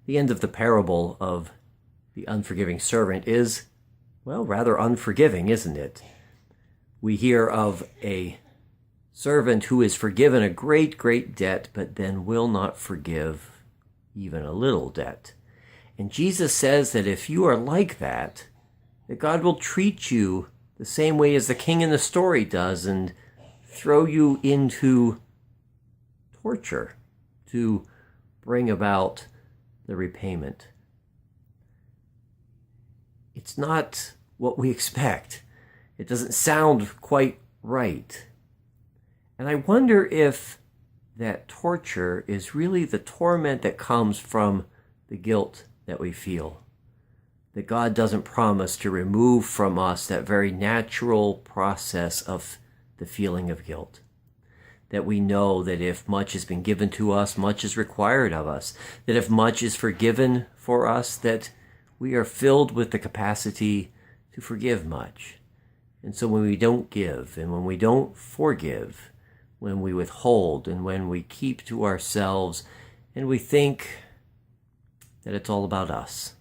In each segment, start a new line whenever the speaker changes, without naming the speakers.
The end of the parable of the unforgiving servant is, well, rather unforgiving, isn't it? We hear of a servant who is forgiven a great, great debt, but then will not forgive even a little debt. And Jesus says that if you are like that God will treat you the same way as the king in the story does and throw you into torture to bring about the repayment. It's not what we expect. It doesn't sound quite right. And I wonder if that torture is really the torment that comes from the guilt that we feel. That God doesn't promise to remove from us that very natural process of the feeling of guilt. That we know that if much has been given to us, much is required of us. That if much is forgiven for us, that we are filled with the capacity to forgive much. And so when we don't give, and when we don't forgive, when we withhold, and when we keep to ourselves, and we think that it's all about us,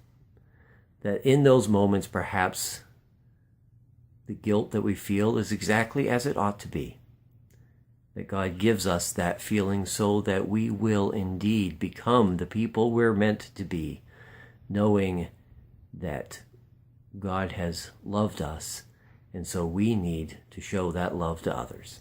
that in those moments, perhaps the guilt that we feel is exactly as it ought to be. That God gives us that feeling so that we will indeed become the people we're meant to be, knowing that God has loved us, and so we need to show that love to others.